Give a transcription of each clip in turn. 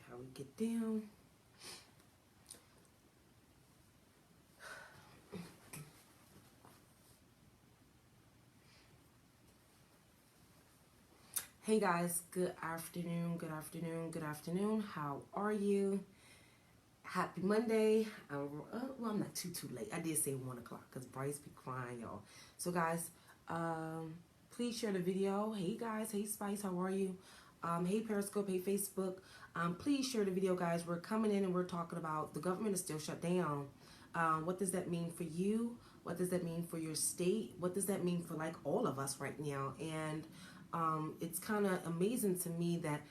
how we get down. Hey guys, good afternoon, good afternoon, good afternoon. How are you? Happy Monday. Well, I'm not too late. I did say 1 o'clock because Bryce be crying, y'all. So guys, please share the video. Hey guys, hey Spice, how are you? Hey Periscope, hey Facebook. Please share the video, guys. We're coming in and we're talking about the government is still shut down. What does that mean for you? What does that mean for your state? What does that mean for like all of us right now? And it's kind of amazing to me that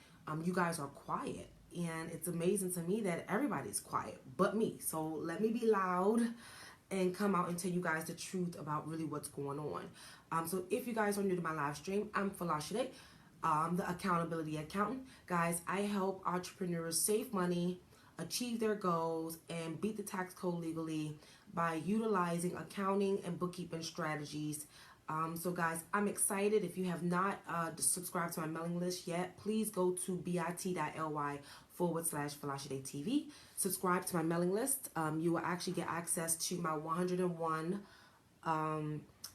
you guys are quiet. And it's amazing to me that everybody's quiet but me. So let me be loud and come out and tell you guys the truth about really what's going on. So if you guys are new to my live stream, I'm Folasade, the accountability accountant. Guys, I help entrepreneurs save money, achieve their goals, and beat the tax code legally by utilizing accounting and bookkeeping strategies. So guys, I'm excited. If you have not subscribed to my mailing list yet, please go to bit.ly/Folasade TV. Subscribe to my mailing list. You will actually get access to my 101,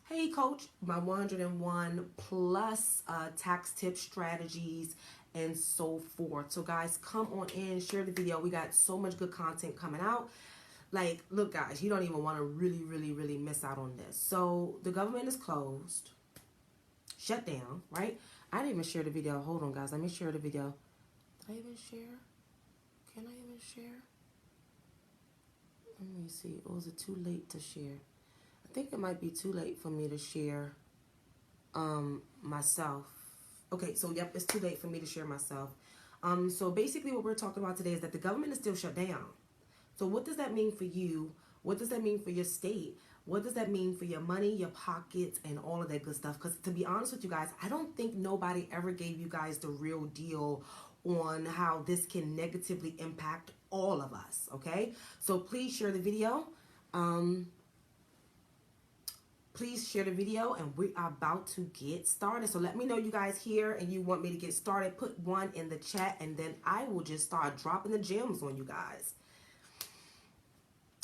hey coach, my 101 plus tax tip strategies and so forth. So guys, come on in, share the video. We got so much good content coming out. Like, look, guys, you don't even want to really miss out on this. So the government is closed, shut down, right? I didn't even share the video. Hold on, guys. Let me share the video. Did I even share? Can I even share? Let me see. Or was it too late to share? I think it might be too late for me to share myself. Okay, so yep, it's too late for me to share myself. So basically what we're talking about today is that the government is still shut down. So what does that mean for you? What does that mean for your state? What does that mean for your money, your pockets, and all of that good stuff? Because to be honest with you guys, I don't think nobody ever gave you guys the real deal on how this can negatively impact all of us, okay? So please share the video. Please share the video, and we are about to get started. So let me know you guys here and you want me to get started. Put 1 in the chat, and then I will just start dropping the gems on you guys.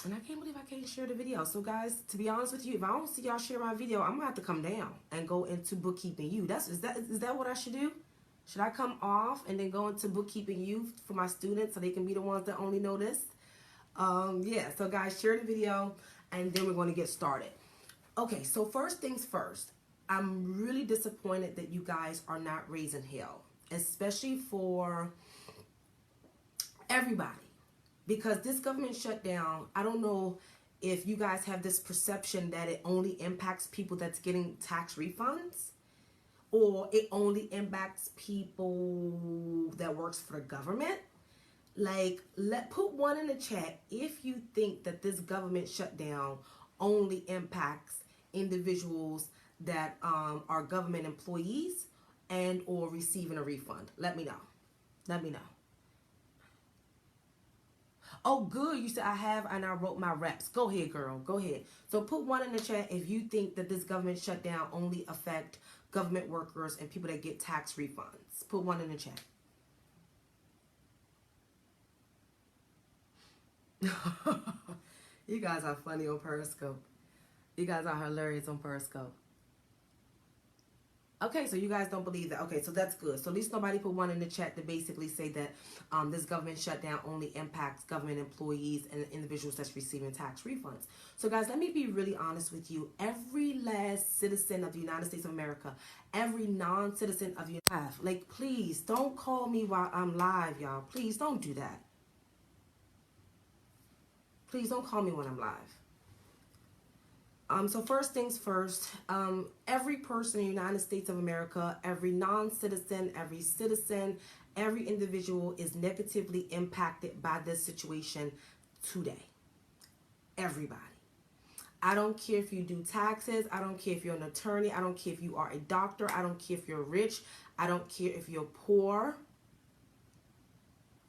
And I can't believe I can't share the video. So guys, to be honest with you, if I don't see y'all share my video, I'm gonna have to come down and go into bookkeeping you. Is that what I should do? Should I come off and then go into bookkeeping you for my students so they can be the ones that only know this? Yeah, so guys, share the video and then we're going to get started. Okay, so first things first, I'm really disappointed that you guys are not raising hell, especially for everybody. Because this government shutdown, I don't know if you guys have this perception that it only impacts people that's getting tax refunds, or it only impacts people that works for the government. Like, put 1 in the chat if you think that this government shutdown only impacts individuals that are government employees and or receiving a refund. Let me know. Let me know. Oh, good. You said I have, and I wrote my reps. Go ahead, girl. Go ahead. So put 1 in the chat if you think that this government shutdown only affect government workers and people that get tax refunds. Put 1 in the chat. You guys are funny on Periscope. You guys are hilarious on Periscope. Okay, so you guys don't believe that. Okay, so that's good. So at least nobody put 1 in the chat to basically say that this government shutdown only impacts government employees and individuals that's receiving tax refunds. So guys, let me be really honest with you. Every last citizen of the United States of America, every non-citizen of the United States, like, please don't call me while I'm live, y'all. Please don't do that. Please don't call me when I'm live. So first things first, every person in the United States of America, every non-citizen, every citizen, every individual is negatively impacted by this situation today. Everybody. I don't care if you do taxes. I don't care if you're an attorney. I don't care if you are a doctor. I don't care if you're rich. I don't care if you're poor.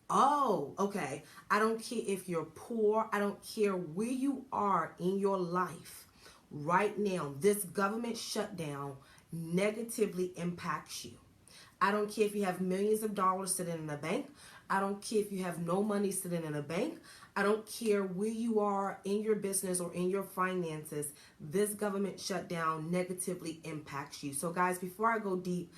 Oh, okay. I don't care if you're poor. I don't care where you are in your life. Right now, this government shutdown negatively impacts you. I don't care if you have millions of dollars sitting in the bank. I don't care if you have no money sitting in a bank. I don't care where you are in your business or in your finances. This government shutdown negatively impacts you. So guys, before I go deep,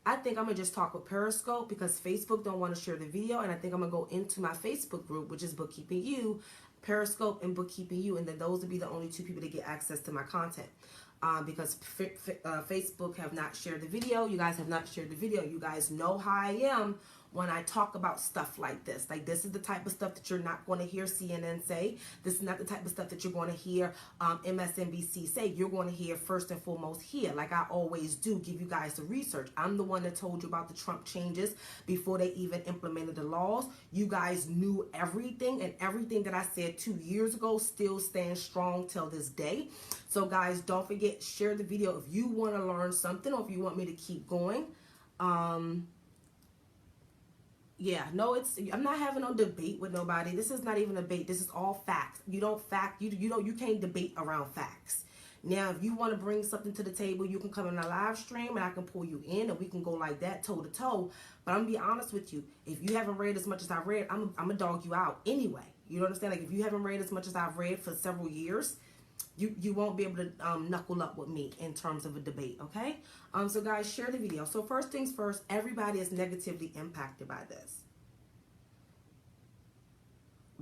I think I'm going to just talk with Periscope because Facebook don't want to share the video. And I think I'm going to go into my Facebook group, which is Bookkeeping You, Periscope and Bookkeeping You. And then those will be the only two people that get access to my content. Because Facebook have not shared the video. You guys have not shared the video. You guys know how I am when I talk about stuff like this. Like, this is the type of stuff that you're not going to hear CNN say. This is not the type of stuff that you're going to hear MSNBC say. You're going to hear first and foremost here, like I always do, give you guys the research. I'm the one that told you about the Trump changes before they even implemented the laws. You guys knew everything, and everything that I said 2 years ago still stands strong till this day. So guys, don't forget, share the video if you want to learn something or if you want me to keep going. Yeah, no, I'm not having no debate with nobody. This is not even a debate. This is all facts. You don't you can't debate around facts. Now, if you want to bring something to the table, you can come in a live stream and I can pull you in and we can go like that, toe to toe. But I'm going to be honest with you. If you haven't read as much as I've read, I'm going to dog you out anyway. You understand? Like, if you haven't read as much as I've read for several years, you won't be able to knuckle up with me in terms of a debate, okay? So guys, share the video. So first things first, everybody is negatively impacted by this.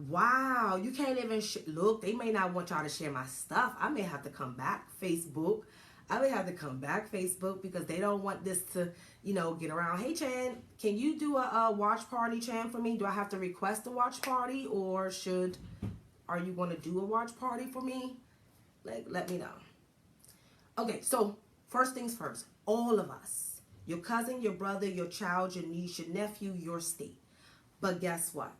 Wow, you can't even look. They may not want y'all to share my stuff. I may have to come back, Facebook. I may have to come back, Facebook, because they don't want this to, get around. Hey, Chan, can you do a watch party, Chan, for me? Do I have to request a watch party, or are you going to do a watch party for me? Like, let me know. Okay, so first things first, all of us, your cousin, your brother, your child, your niece, your nephew, your state. But guess what?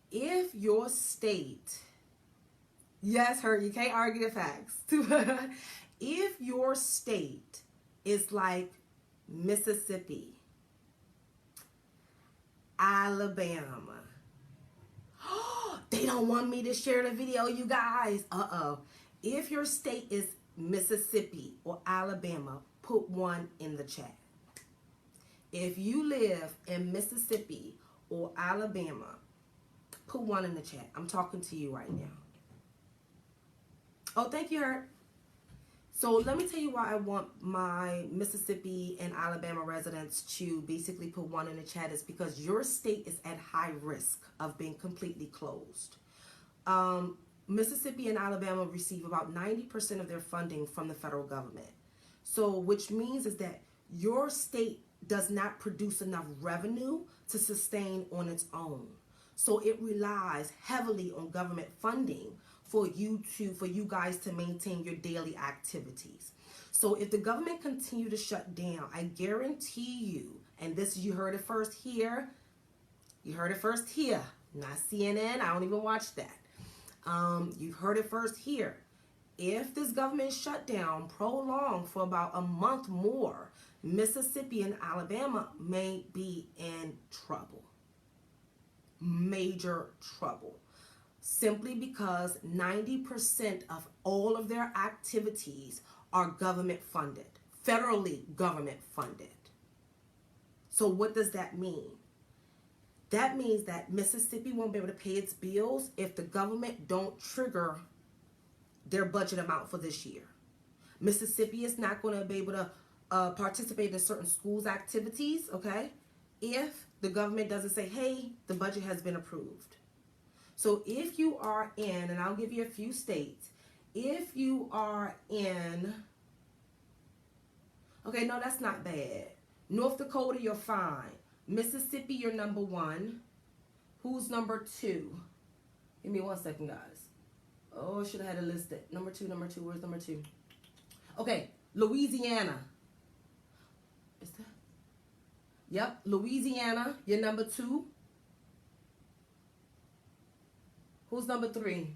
If your state, yes, you can't argue the facts. If your state is like Mississippi, Alabama, they don't want me to share the video, you guys. If your state is Mississippi or Alabama, put 1 in the chat. If you live in Mississippi or Alabama, put 1 in the chat. I'm talking to you right now. Oh, thank you, Hurt. So let me tell you why I want my Mississippi and Alabama residents to basically put 1 in the chat is because your state is at high risk of being completely closed. Mississippi and Alabama receive about 90% of their funding from the federal government. So which means is that your state does not produce enough revenue to sustain on its own. So it relies heavily on government funding for you guys to maintain your daily activities. So if the government continue to shut down, I guarantee you, and this, you heard it first here, not CNN, I don't even watch that. You've heard it first here. If this government shutdown prolonged for about a month more, Mississippi and Alabama may be in trouble. Major trouble. Simply because 90% of all of their activities are government funded, federally government funded. So what does that mean? That means that Mississippi won't be able to pay its bills if the government don't trigger their budget amount for this year. Mississippi is not going to be able to participate in certain schools activities, okay, if the government doesn't say, hey, the budget has been approved. So if you are in, and I'll give you a few states, if you are in, okay, no, that's not bad. North Dakota, you're fine. Mississippi, you're number 1. Who's number 2? Give me 1 second, guys. Oh, I should have had it listed. Number 2, where's number 2? Okay, Louisiana. Is that? Yep, Louisiana, you're number 2. Who's number 3?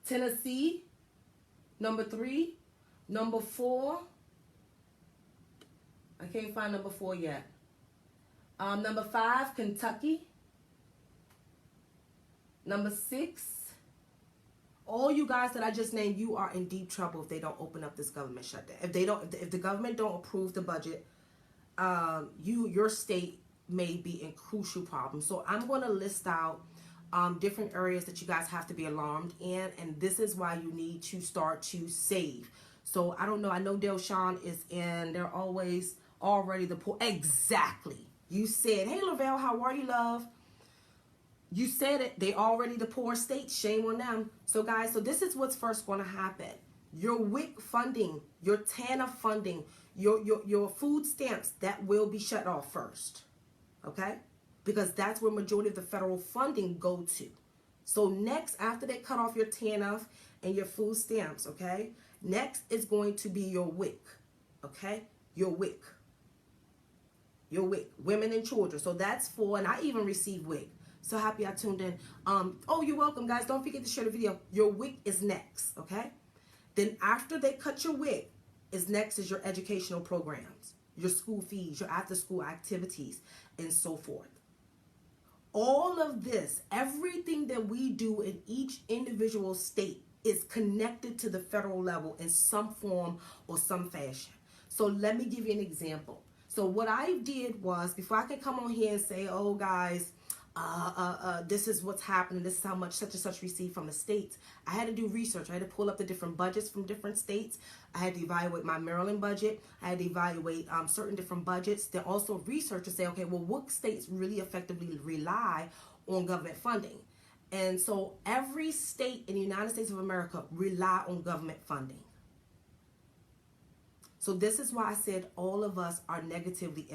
Tennessee, number 3. Number 4. I can't find number 4 yet. Number 5, Kentucky. Number 6. All you guys that I just named, you are in deep trouble if they don't open up this government shutdown. If the government don't approve the budget, your state may be in crucial problems. So I'm going to list out different areas that you guys have to be alarmed in, and this is why you need to start to save. So I don't know. I know Delshawn is in. They're always already the poor. Exactly. You said, hey, Lavelle, how are you, love? You said it. They already the poor state. Shame on them. So, guys, so this is what's first going to happen. Your WIC funding, your TANF funding, your food stamps, that will be shut off first. Okay? Because that's where majority of the federal funding go to. So next, after they cut off your TANF and your food stamps, okay? Next is going to be your WIC. Okay? Your WIC. Your WIC. Women and children. So that's for, and I even received WIC. So happy I tuned in. Oh, you're welcome, guys. Don't forget to share the video. Your WIC is next, okay? Then after they cut your WIC, next is your educational programs, your school fees, your after-school activities, and so forth. All of this, everything that we do in each individual state is connected to the federal level in some form or some fashion. So let me give you an example. So what I did was, before I could come on here and say, oh, guys, this is what's happening, this is how much such and such received from the states, I had to do research. I had to pull up the different budgets from different states. I had to evaluate my Maryland budget. I had to evaluate certain different budgets. Then also research to say, okay, well, what states really effectively rely on government funding? And so every state in the United States of America rely on government funding. So this is why I said all of us are negatively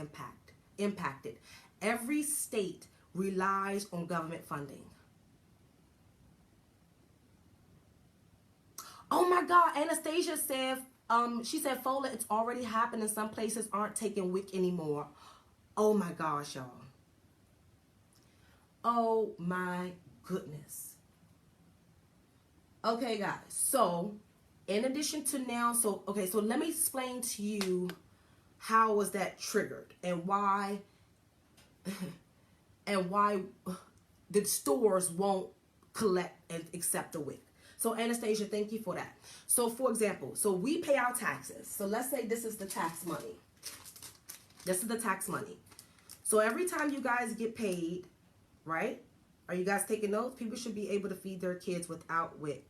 impacted. Every state relies on government funding. Oh my God, Anastasia said, she said, Fola, it's already happened and some places aren't taking WIC anymore. Oh my gosh, y'all. Oh my goodness. Okay, guys, so in addition to now, so let me explain to you how was that triggered and why the stores won't collect and accept the WIC. So Anastasia, thank you for that. So for example, so we pay our taxes. So let's say this is the tax money. This is the tax money. So every time you guys get paid, right? Are you guys taking notes? People should be able to feed their kids without WIC.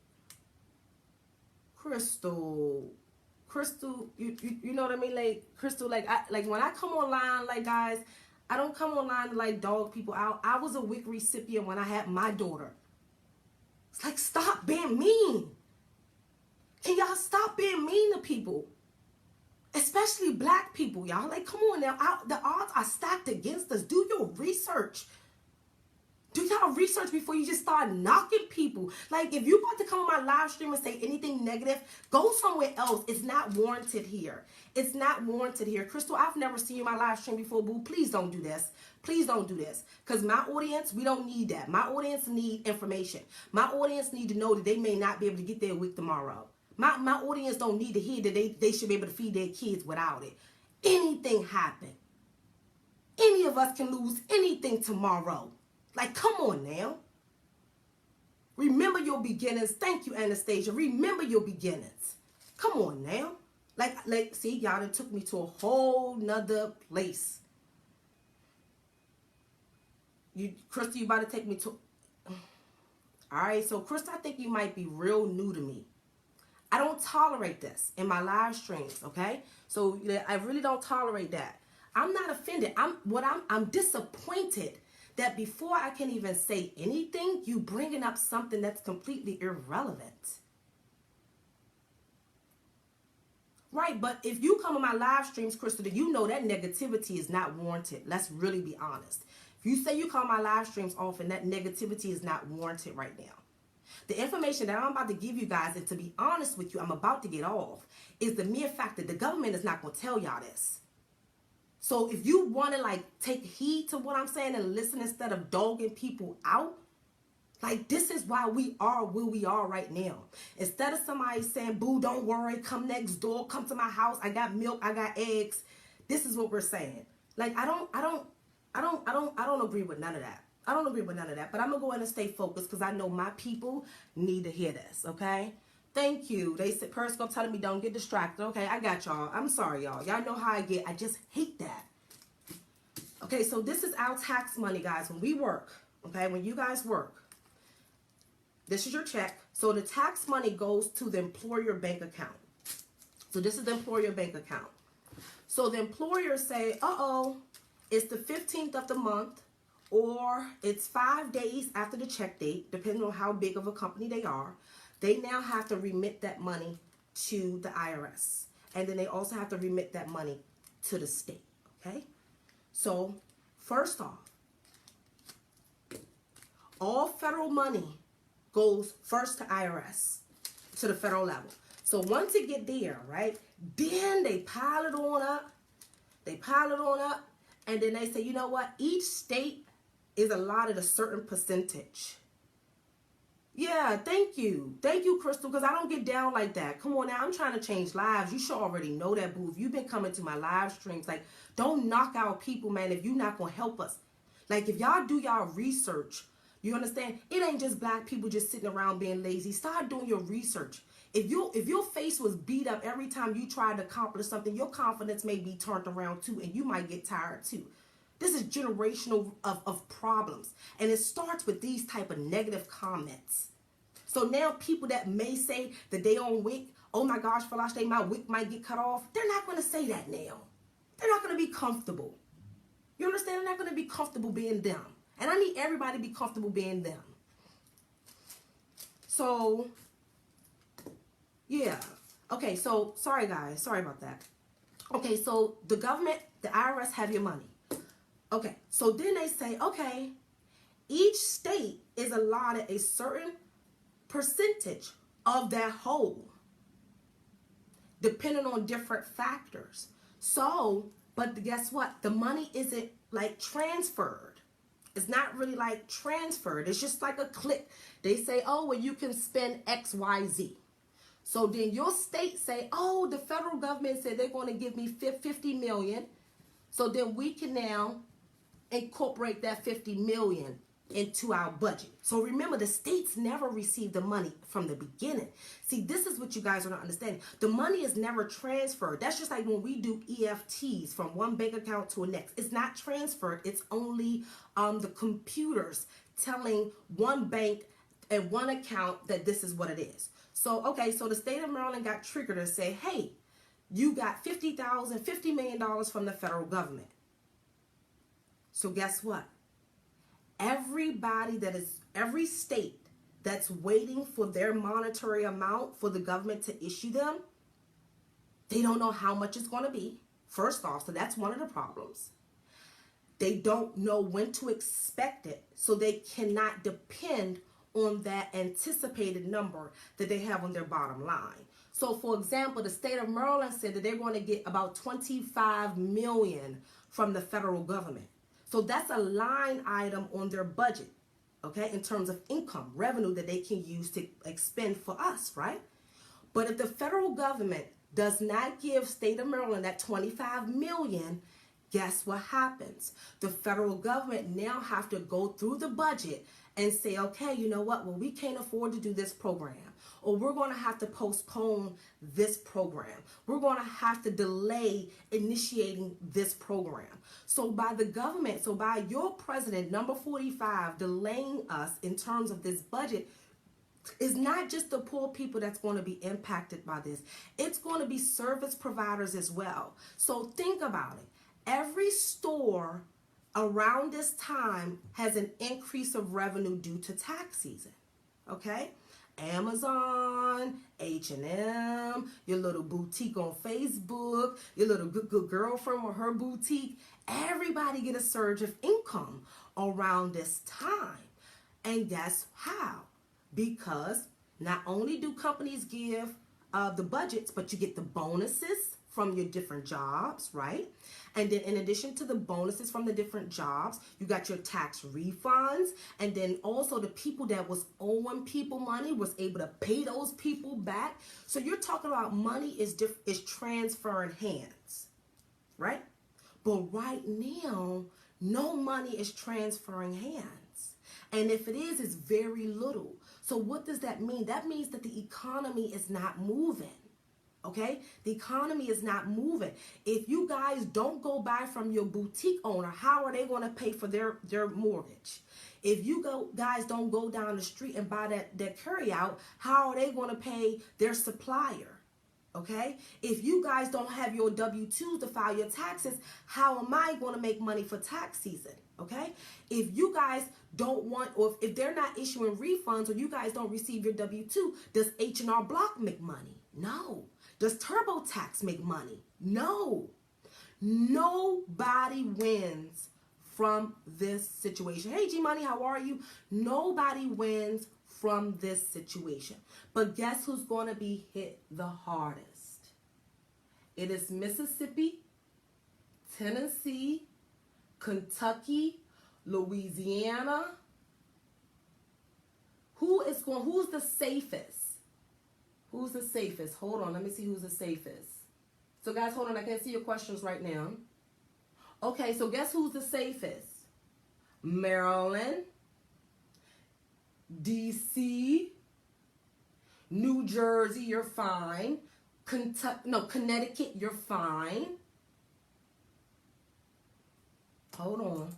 Crystal, you know what I mean? Like Crystal, like when I come online, like guys, I don't come online to like dog people out. I was a WIC recipient when I had my daughter. It's like, stop being mean. Can y'all stop being mean to people? Especially black people, y'all. Like, come on now. The odds are stacked against us. Do your research. Do y'all research before you just start knocking people. Like, if you about to come on my live stream and say anything negative, go somewhere else. It's not warranted here. It's not warranted here. Crystal, I've never seen you in my live stream before, boo. Please don't do this. Please don't do this. Because my audience, we don't need that. My audience need information. My audience need to know that they may not be able to get their WIC tomorrow. My audience don't need to hear that they should be able to feed their kids without it. Anything happen. Any of us can lose anything tomorrow. Like, come on now. Remember your beginnings. Thank you, Anastasia. Remember your beginnings. Come on now. Like, see, y'all done took me to a whole nother place. Krista, you about to take me to... All right, so Krista, I think you might be real new to me. I don't tolerate this in my live streams, okay? So I really don't tolerate that. I'm not offended. I'm disappointed that before I can even say anything, you bringing up something that's completely irrelevant. Right, but if you come on my live streams, Crystal, you know that negativity is not warranted. Let's really be honest. If you say you call my live streams often, that negativity is not warranted right now. The information that I'm about to give you guys, and to be honest with you, I'm about to get off, is the mere fact that the government is not going to tell y'all this. So if you want to like take heed to what I'm saying and listen instead of dogging people out, like this is why we are where we are right now. Instead of somebody saying, boo, don't worry, come next door, come to my house, I got milk, I got eggs. This is what we're saying. Like I don't agree with none of that. I don't agree with none of that, but I'm going to go ahead and stay focused because I know my people need to hear this, okay? Thank you. They said, Periscope telling me don't get distracted. Okay, I got y'all. I'm sorry, y'all. Y'all know how I get. I just hate that. Okay, so this is our tax money, guys. When we work, okay, when you guys work, this is your check. So the tax money goes to the employer bank account. So this is the employer bank account. So the employers say, uh-oh, it's the 15th of the month, or it's 5 days after the check date, depending on how big of a company they are. They now have to remit that money to the IRS. And then they also have to remit that money to the state, okay? So first off, all federal money goes first to IRS, to the federal level. So once it get there, right, then they pile it on up. They pile it on up, and then they say, you know what? Each state is allotted a certain percentage. Yeah, thank you. Thank you, Crystal, because I don't get down like that. Come on now, I'm trying to change lives. You should already know that, boo. If you've been coming to my live streams, like, don't knock out people, man, if you're not going to help us. Like, if y'all do y'all research, you understand? It ain't just black people just sitting around being lazy. Start doing your research. If your face was beat up every time you tried to accomplish something, your confidence may be turned around too, and you might get tired too. This is generational of problems. And it starts with these type of negative comments. So now people that may say that they on WIC, oh my gosh, Folasade, my WIC might get cut off. They're not going to say that now. They're not going to be comfortable. You understand? They're not going to be comfortable being them. And I need everybody to be comfortable being them. So, yeah. Okay, so sorry guys. Sorry about that. Okay, so the government, the IRS have your money. Okay, so then they say, okay, each state is allotted a certain percentage of that whole, depending on different factors. So, but guess what? The money isn't like transferred. It's not really like transferred. It's just like a click. They say, oh, well, you can spend X, Y, Z. So then your state say, oh, the federal government said they're going to give me $50 million. So then we can now incorporate that $50 million into our budget. So remember, the states never received the money from the beginning. See, this is what you guys are not understanding. The money is never transferred. That's just like when we do EFTs from one bank account to the next. It's not transferred. It's only the computers telling one bank and one account that this is what it is. So, okay, so the state of Maryland got triggered to say, hey, you got $50 million from the federal government. So guess what? Every state that's waiting for their monetary amount for the government to issue them, they don't know how much it's going to be. First off, so that's one of the problems. They don't know when to expect it, so they cannot depend on that anticipated number that they have on their bottom line. So, for example, the state of Maryland said that they're going to get about $25 million from the federal government. So that's a line item on their budget, okay, in terms of income, revenue that they can use to expend for us, right? But if the federal government does not give state of Maryland that $25 million, guess what happens? The federal government now have to go through the budget and say, okay, you know what? Well, we can't afford to do this program. Or we're going to have to postpone this program. We're going to have to delay initiating this program. So by the government, so by your president, number 45, delaying us in terms of this budget, is not just the poor people that's going to be impacted by this. It's going to be service providers as well. So think about it. Every store around this time has an increase of revenue due to tax season, okay? Amazon, H&M, your little boutique on Facebook, your little good girlfriend with her boutique. Everybody get a surge of income around this time. And guess how? Because not only do companies give the budgets, but you get the bonuses from your different jobs, right? And then in addition to the bonuses from the different jobs, you got your tax refunds. And then also the people that was owing people money was able to pay those people back. So you're talking about money is transferring hands, right? But right now, no money is transferring hands. And if it is, it's very little. So what does that mean? That means that the economy is not moving. Okay, the economy is not moving. If you guys don't go buy from your boutique owner, how are they going to pay for their mortgage? If you guys don't go down the street and buy that carry out, how are they going to pay their supplier? Okay, if you guys don't have your W-2s to file your taxes, how am I going to make money for tax season? Okay, if you guys don't want, or if they're not issuing refunds, or you guys don't receive your W-2, does H&R Block make money? No. Does TurboTax make money? No. Nobody wins from this situation. Hey, G-Money, how are you? Nobody wins from this situation. But guess who's going to be hit the hardest? It is Mississippi, Tennessee, Kentucky, Louisiana. Who's the safest? Who's the safest? Hold on, let me see who's the safest. So guys, hold on, I can't see your questions right now. Okay, so guess who's the safest? Maryland, DC, New Jersey, you're fine. Connecticut, you're fine. Hold on.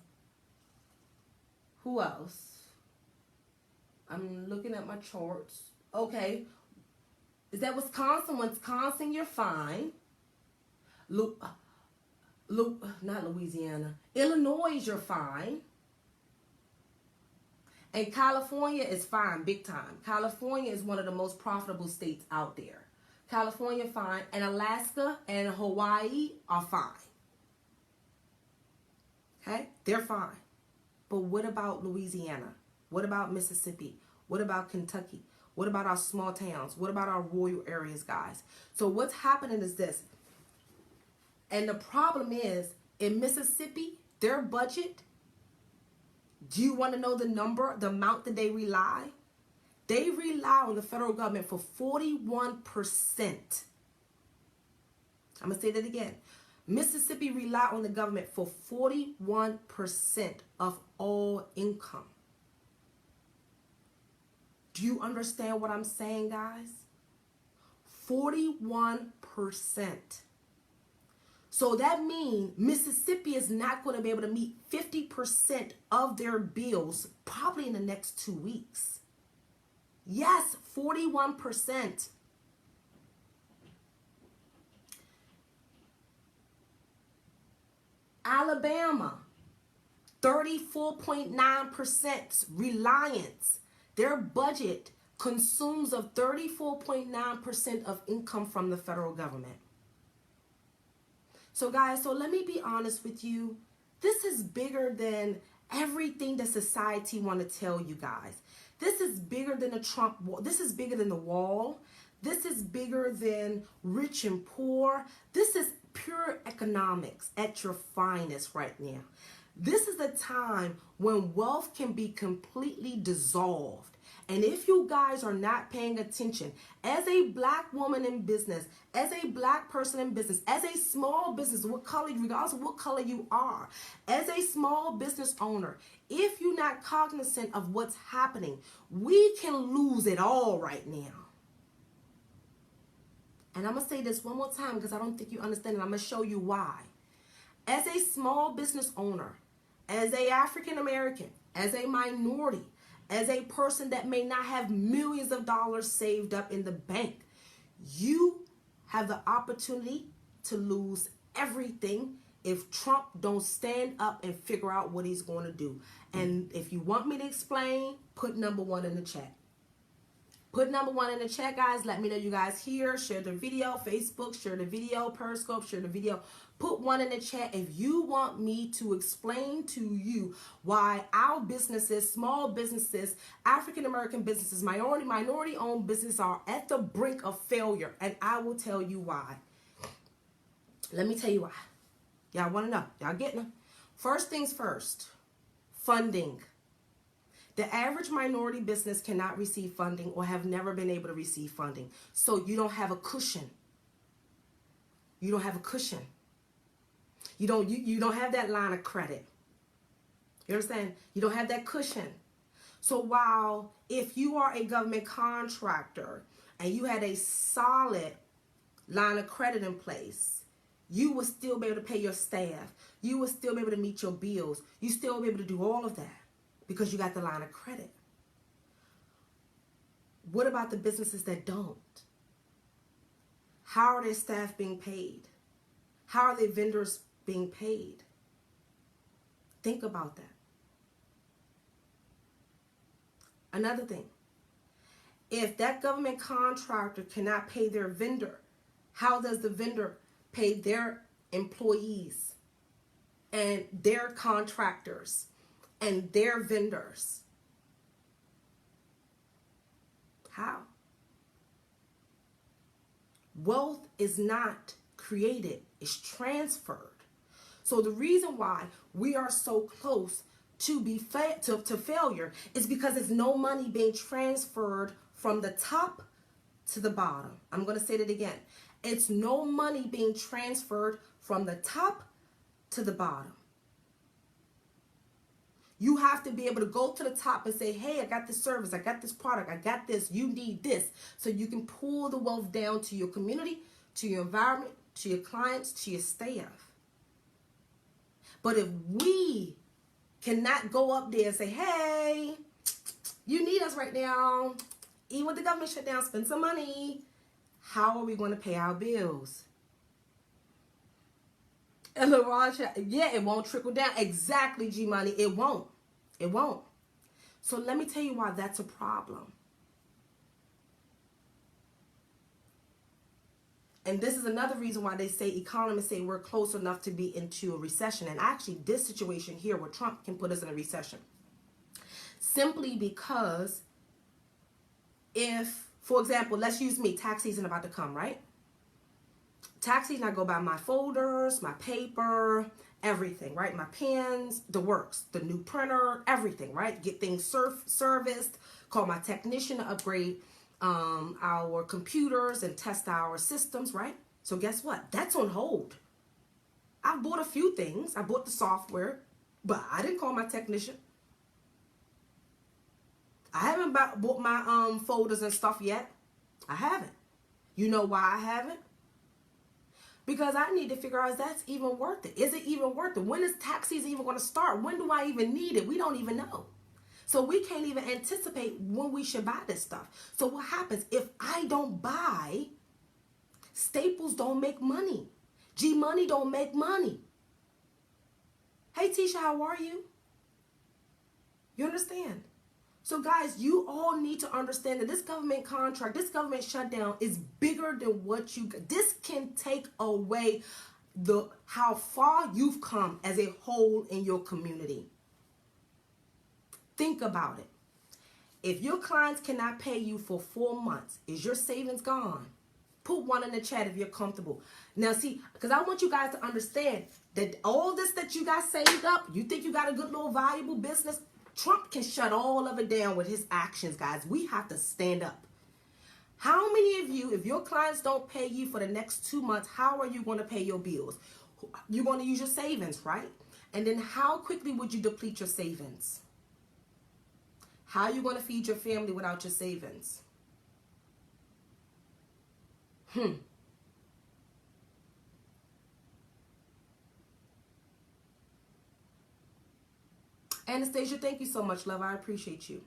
Who else? I'm looking at my charts. Okay. Is that Wisconsin? Wisconsin, you're fine. Not Louisiana. Illinois, you're fine. And California is fine, big time. California is one of the most profitable states out there. California, fine. And Alaska and Hawaii are fine. Okay? They're fine. But what about Louisiana? What about Mississippi? What about Kentucky? What about our small towns? What about our rural areas, guys? So what's happening is this. And the problem is, in Mississippi, their budget, do you want to know the amount that they rely? They rely on the federal government for 41%. I'm going to say that again. Mississippi rely on the government for 41% of all income. Do you understand what I'm saying, guys? 41%. So that means Mississippi is not going to be able to meet 50% of their bills probably in the next 2 weeks. Yes, 41%. Alabama, 34.9% reliance. Their budget consumes of 34.9% of income from the federal government. So guys, so let me be honest with you. This is bigger than everything that society want to tell you guys. This is bigger than the Trump wall. This is bigger than the wall. This is bigger than rich and poor. This is pure economics at your finest right now. This is a time when wealth can be completely dissolved. And if you guys are not paying attention, as a black woman in business, as a black person in business, as a small business, regardless of what color you are, as a small business owner, if you're not cognizant of what's happening, we can lose it all right now. And I'm going to say this one more time because I don't think you understand it. I'm going to show you why. As a small business owner, as a African American, as a minority, as a person that may not have millions of dollars saved up in the bank, you have the opportunity to lose everything if Trump don't stand up and figure out what he's going to do. And if you want me to explain, put number 1 in the chat. Put number 1 in the chat, guys. Let me know you guys here. Share the video. Facebook, share the video. Periscope, share the video. Put 1 in the chat if you want me to explain to you why our businesses, small businesses, African-American businesses, minority-owned businesses are at the brink of failure. And I will tell you why. Let me tell you why. Y'all want to know? Y'all getting them? First things first. Funding. The average minority business cannot receive funding or have never been able to receive funding. So you don't have a cushion. You don't have a cushion. You don't have that line of credit. You understand? You don't have that cushion. So while if you are a government contractor and you had a solid line of credit in place, you will still be able to pay your staff. You will still be able to meet your bills. You still be able to do all of that because you got the line of credit. What about the businesses that don't? How are their staff being paid? How are their vendors being paid? Think about that. Another thing, if that government contractor cannot pay their vendor, how does the vendor pay their employees and their contractors and their vendors? How? Wealth is not created, it's transferred. So the reason why we are so close to failure is because there's no money being transferred from the top to the bottom. I'm going to say that again. It's no money being transferred from the top to the bottom. You have to be able to go to the top and say, hey, I got this service, I got this product, I got this, you need this. So you can pull the wealth down to your community, to your environment, to your clients, to your staff. But if we cannot go up there and say, hey, you need us right now, even with the government shutdown, spend some money, how are we going to pay our bills? And yeah, it won't trickle down. Exactly, G-Money. It won't. It won't. So let me tell you why that's a problem. And this is another reason why they say, economists say we're close enough to be into a recession. And actually, this situation here with Trump can put us in a recession. Simply because if, for example, let's use me, tax season about to come, right? Tax season, I go buy my folders, my paper, everything, right? My pens, the works, the new printer, everything, right? Get things serviced, call my technician to upgrade our computers and test our systems, right? So guess what? That's on hold. I bought a few things. I bought the software, but I didn't call my technician. I haven't bought my folders and stuff yet. I haven't. You know why I haven't? Because I need to figure out, is that even worth it? Is it even worth it? When is tax season even going to start? When do I even need it? We don't even know. So we can't even anticipate when we should buy this stuff. So what happens if I don't buy? Staples don't make money. G-Money don't make money. Hey, Tisha, how are you? You understand? So guys, you all need to understand that this government contract, this government shutdown is bigger than what you, this can take away how far you've come as a whole in your community. Think about it. If your clients cannot pay you for 4 months, is your savings gone? Put one in the chat if you're comfortable. Now see, because I want you guys to understand that all this that you guys saved up, you think you got a good little valuable business, Trump can shut all of it down with his actions, guys. We have to stand up. How many of you, if your clients don't pay you for the next 2 months, how are you going to pay your bills? You're going to use your savings, right? And then how quickly would you deplete your savings? How are you going to feed your family without your savings? Anastasia, thank you so much, love. I appreciate you.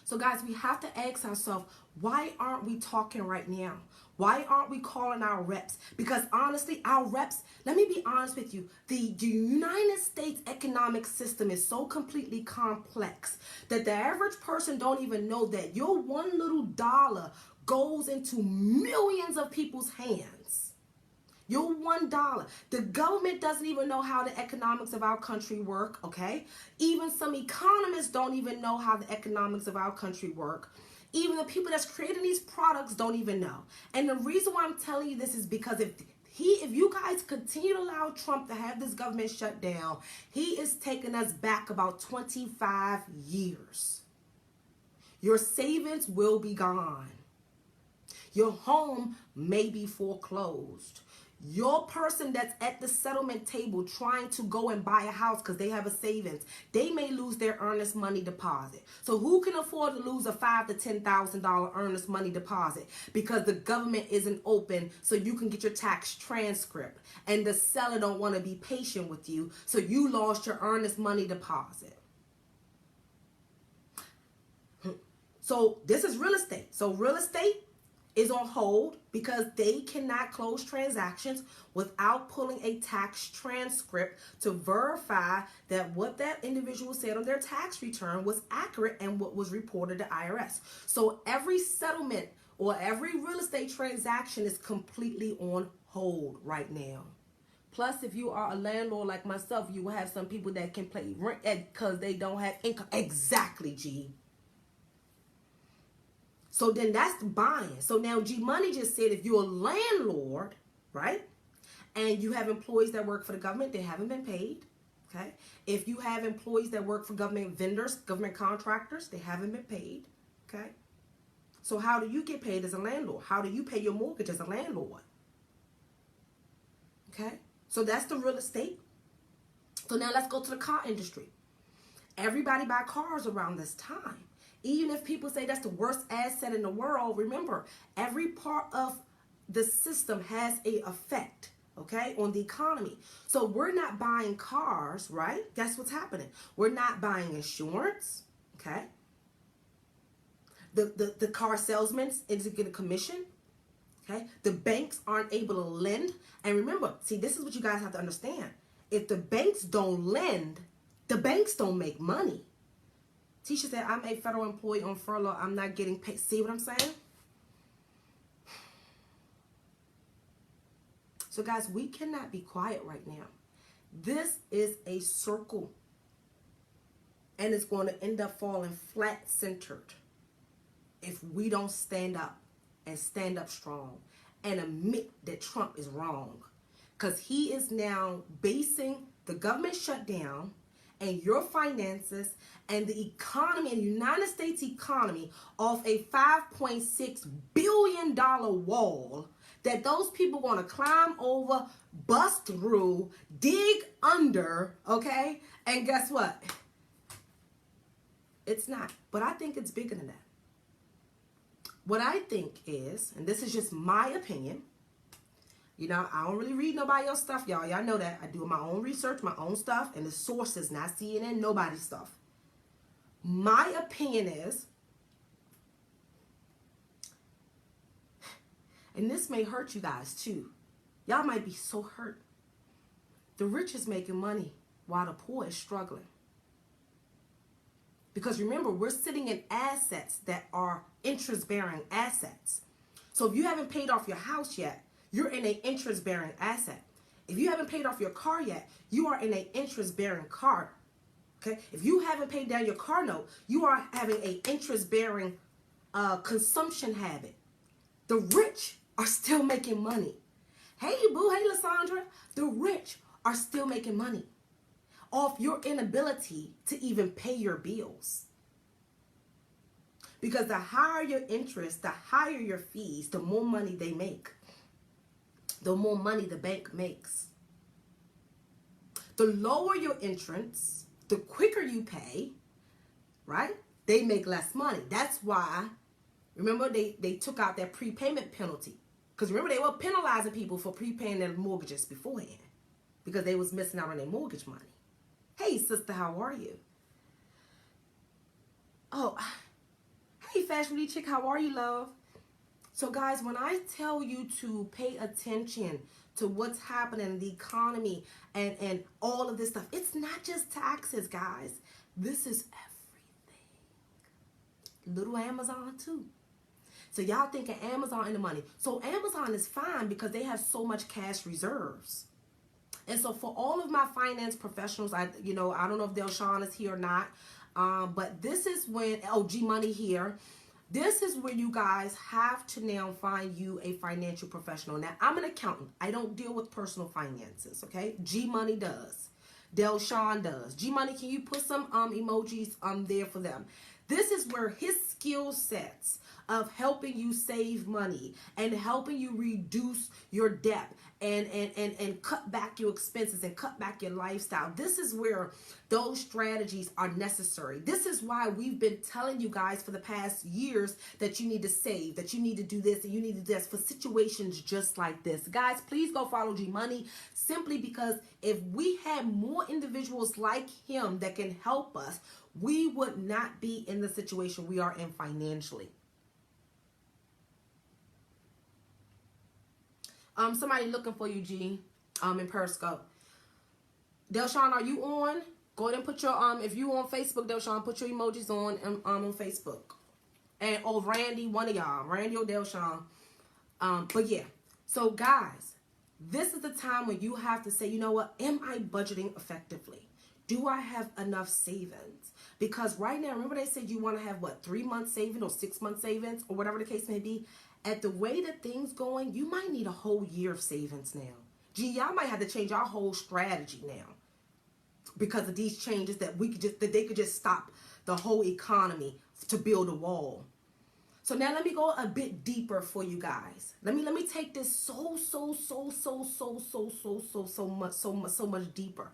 So guys, we have to ask ourselves, why aren't we talking right now? Why aren't we calling our reps? Because honestly, our reps, let me be honest with you, the United States economic system is so completely complex that the average person don't even know that your one little dollar goes into millions of people's hands. Your $1. The government doesn't even know how the economics of our country work, okay? Even some economists don't even know how the economics of our country work. Even the people that's creating these products don't even know. And the reason why I'm telling you this is because if you guys continue to allow Trump to have this government shut down, he is taking us back about 25 years. Your savings will be gone. Your home may be foreclosed. Your person that's at the settlement table trying to go and buy a house because they have a savings, they may lose their earnest money deposit. So who can afford to lose a $5,000 to $10,000 earnest money deposit because the government isn't open so you can get your tax transcript, and the seller don't want to be patient with you, so you lost your earnest money deposit. So this is real estate. So real estate is on hold because they cannot close transactions without pulling a tax transcript to verify that what that individual said on their tax return was accurate and what was reported to IRS. So every settlement or every real estate transaction is completely on hold right now. Plus, if you are a landlord like myself, you will have some people that can pay rent because they don't have income. Exactly, G. So then that's buying. So now G Money just said if you're a landlord, right, and you have employees that work for the government, they haven't been paid, okay? If you have employees that work for government vendors, government contractors, they haven't been paid, okay? So how do you get paid as a landlord? How do you pay your mortgage as a landlord? Okay? So that's the real estate. So now let's go to the car industry. Everybody buy cars around this time. Even if people say that's the worst asset in the world, remember, every part of the system has an effect, okay, on the economy. So we're not buying cars, right? Guess what's happening? We're not buying insurance, okay? The car salesman isn't getting a commission, okay? The banks aren't able to lend. And remember, see, this is what you guys have to understand. If the banks don't lend, the banks don't make money. Tisha said, I'm a federal employee on furlough. I'm not getting paid. See what I'm saying? So, guys, we cannot be quiet right now. This is a circle. And it's going to end up falling flat-centered if we don't stand up and stand up strong and admit that Trump is wrong. Because he is now basing the government shutdown and your finances and the economy and the United States economy off a $5.6 billion wall that those people want to climb over, bust through, dig under, okay? And guess what? It's not. But I think it's bigger than that. What I think is, and this is just my opinion, you know, I don't really read nobody else's stuff, y'all. Y'all know that. I do my own research, my own stuff, and the sources, not CNN, nobody's stuff. My opinion is, and this may hurt you guys too. Y'all might be so hurt. The rich is making money while the poor is struggling. Because remember, we're sitting in assets that are interest-bearing assets. So if you haven't paid off your house yet, you're in an interest-bearing asset. If you haven't paid off your car yet, you are in an interest-bearing car. Okay? If you haven't paid down your car note, you are having an interest-bearing consumption habit. The rich are still making money. Hey, boo. Hey, Lysandra. The rich are still making money off your inability to even pay your bills. Because the higher your interest, the higher your fees, the more money they make. The more money the bank makes. The lower your interest, the quicker you pay, right? They make less money. That's why, remember, they took out that prepayment penalty. Because remember, they were penalizing people for prepaying their mortgages beforehand because they was missing out on their mortgage money. Hey, sister, how are you? Oh, hey, Fashion Chick, how are you, love? So, guys, when I tell you to pay attention to what's happening in the economy and all of this stuff, it's not just taxes, guys. This is everything. Little Amazon, too. So, y'all thinking Amazon and the money. So, Amazon is fine because they have so much cash reserves. And so, for all of my finance professionals, I don't know if Delshawn is here or not, but this is when, G Money here. This is where you guys have to now find you a financial professional. Now, I'm an accountant. I don't deal with personal finances, okay? G Money does. Delshawn does. G Money, can you put some emojis there for them? This is where his skill sets of helping you save money and helping you reduce your debt and cut back your expenses and cut back your lifestyle. This is where those strategies are necessary. This is why we've been telling you guys for the past years that you need to save, that you need to do this and you need to do this for situations just like this. Guys, please go follow G Money, simply because if we had more individuals like him that can help us, we would not be in the situation we are in financially. Somebody looking for you, G, in Periscope. Delshawn, are you on? Go ahead and put your, if you on Facebook, Delshawn, put your emojis on Facebook. And, oh, Randy, one of y'all, Randy or Delshawn. But yeah, so guys, this is the time when you have to say, you know what, am I budgeting effectively? Do I have enough savings? Because right now, remember they said you want to have, what, 3 months savings or 6 months savings or whatever the case may be? At the way that things going, you might need a whole year of savings now. Gee, y'all might have to change our whole strategy now because of these changes that they could just stop the whole economy to build a wall. So now let me go a bit deeper for you guys. Let me take this so much deeper.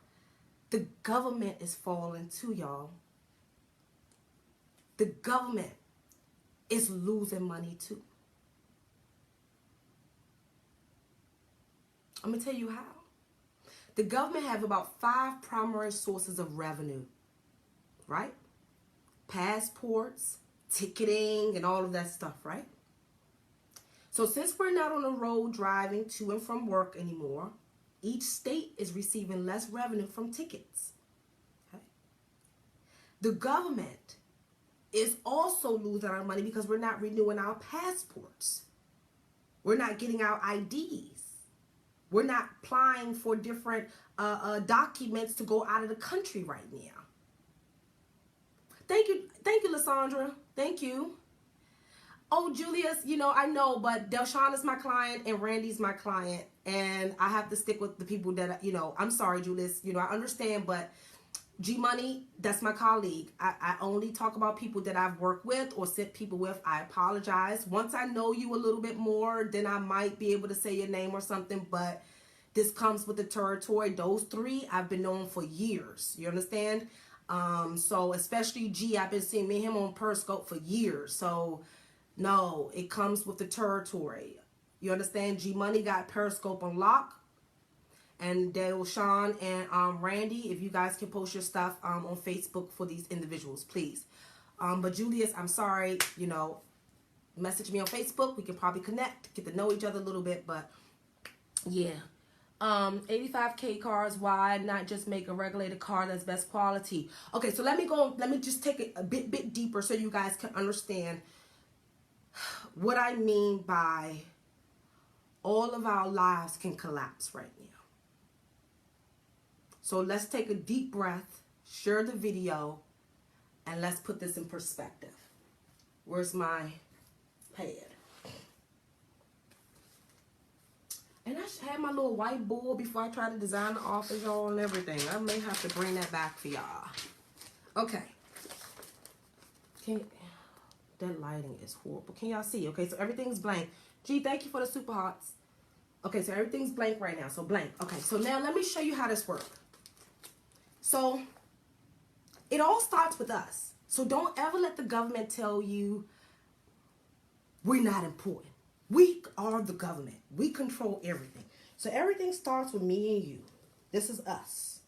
The government is falling too, y'all. The government is losing money too. I'm going to tell you how. The government have about 5 primary sources of revenue, right? Passports, ticketing, and all of that stuff, right? So since we're not on the road driving to and from work anymore, each state is receiving less revenue from tickets. Okay? The government is also losing our money because we're not renewing our passports. We're not getting our IDs. We're not applying for different documents to go out of the country right now. Thank you, Lysandra. Thank you. Oh, Julius, you know, I know, but Delshawn is my client and Randy's my client. And I have to stick with the people that, you know, I'm sorry, Julius. You know, I understand, but G Money, that's my colleague. I only talk about people that I've worked with or sent people with. I apologize. Once I know you a little bit more, then I might be able to say your name or something, but this comes with the territory. Those 3 I've been known for years. You understand? So especially G, I've been seeing me and him on Periscope for years. So no, it comes with the territory. You understand? G Money got Periscope on lock. And Delshawn and Randy, if you guys can post your stuff on Facebook for these individuals, please. But Julius, I'm sorry, you know, message me on Facebook. We can probably connect, get to know each other a little bit. But yeah, 85K cars, why not just make a regulated car that's best quality? Okay, so let me just take it a bit deeper so you guys can understand what I mean by all of our lives can collapse right now. So let's take a deep breath, share the video, and let's put this in perspective. Where's my pad? And I had my little whiteboard before I tried to design the office, y'all, and everything. I may have to bring that back for y'all. Okay. That lighting is horrible. Can y'all see? Okay, so everything's blank. Gee, thank you for the super hearts. Okay, so everything's blank right now. So blank. Okay, so now let me show you how this works. So it all starts with us. So don't ever let the government tell you we're not important. We are the government. We control everything. So everything starts with me and you. This is us.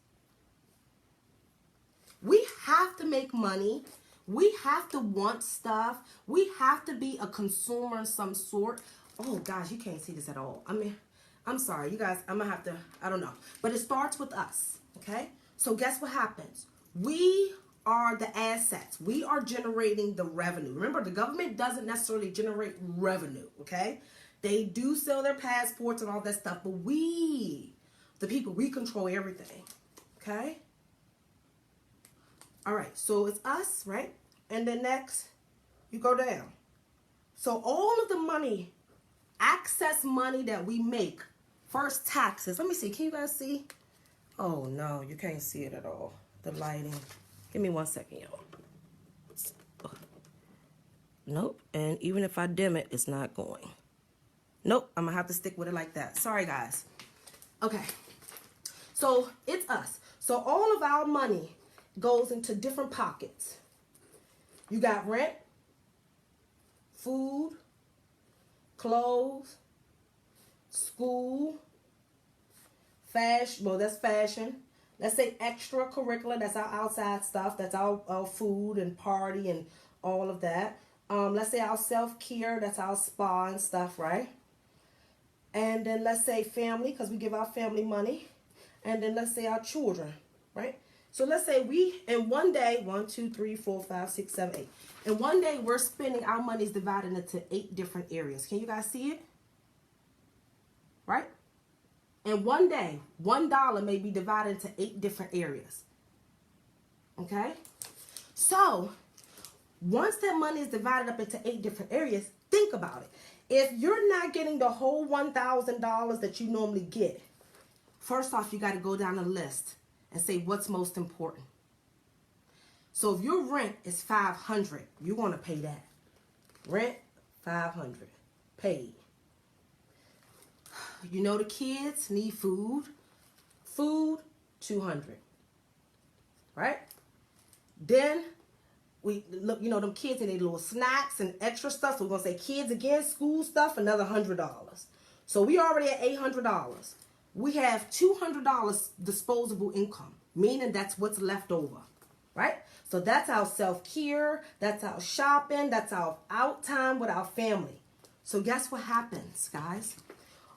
We have to make money. We have to want stuff. We have to be a consumer of some sort. Oh, gosh, you can't see this at all. I mean, I'm sorry. You guys, I'm going to have to, I don't know. But it starts with us, okay? So guess what happens? We are the assets. We are generating the revenue. Remember, the government doesn't necessarily generate revenue, okay? They do sell their passports and all that stuff, but we, the people, we control everything, okay? All right, so it's us, right? And then next, you go down. So all of the money, excess money that we make, first taxes. Let me see, can you guys see? Oh, no, you can't see it at all. The lighting. Give me 1 second, y'all. Nope. And even if I dim it, it's not going. Nope. I'm going to have to stick with it like that. Sorry, guys. Okay. So it's us. So all of our money goes into different pockets. You got rent, food, clothes, school, fashion. Well, that's fashion. Let's say extracurricular. That's our outside stuff. That's our food and party and all of that. Let's say our self-care. That's our spa and stuff, right? And then let's say family, because we give our family money. And then let's say our children, right? So let's say we, in one day, 1, 2, 3, 4, 5, 6, 7, 8. In one day, we're spending, our money is divided into 8 different areas. Can you guys see it? Right? In one day, $1 may be divided into 8 different areas. Okay? So, once that money is divided up into 8 different areas, think about it. If you're not getting the whole $1,000 that you normally get, first off, you got to go down the list and say what's most important. So if your rent is $500, you're going to pay that. Rent, $500, paid. You know the kids need food. Food, $200. Right? Then we look, you know, them kids need little snacks and extra stuff. So we're going to say kids again, school stuff, another $100. So we already at $800. We have $200 disposable income, meaning that's what's left over, right? So that's our self-care, that's our shopping, that's our out time with our family. So guess what happens, guys?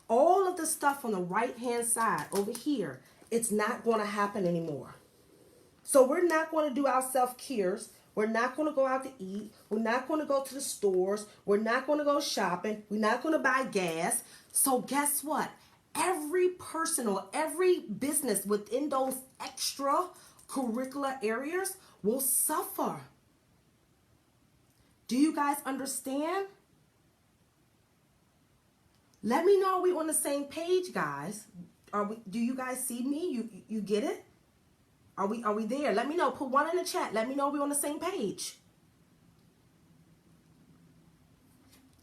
All of the stuff on the right-hand side over here, it's not going to happen anymore. So we're not going to do our self-cares. We're not going to go out to eat. We're not going to go to the stores. We're not going to go shopping. We're not going to buy gas. So guess what? Every person or every business within those extracurricular areas will suffer. Do you guys understand? Let me know, are we on the same page, guys? Do you guys see me? You get it? Are we there? Let me know. Put 1 in the chat. Let me know we're on the same page.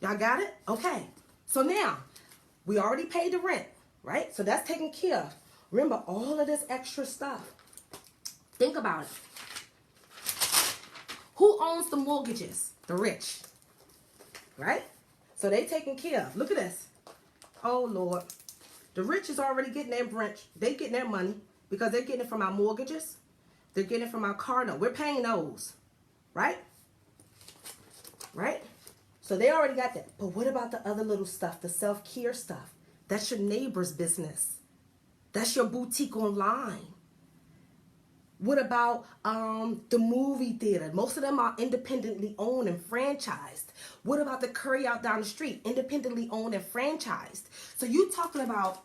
Y'all got it? Okay. So now, we already paid the rent, right? So that's taken care of. Remember, all of this extra stuff. Think about it. Who owns the mortgages? The rich, right? So they taken care of. Look at this. Oh, Lord. The rich is already getting their rent. They getting their money because they're getting it from our mortgages. They're getting it from our car note. We're paying those, right? Right? So they already got that. But what about the other little stuff, the self-care stuff? That's your neighbor's business. That's your boutique online. What about the movie theater? Most of them are independently owned and franchised. What about the curry out down the street? Independently owned and franchised. So you're talking about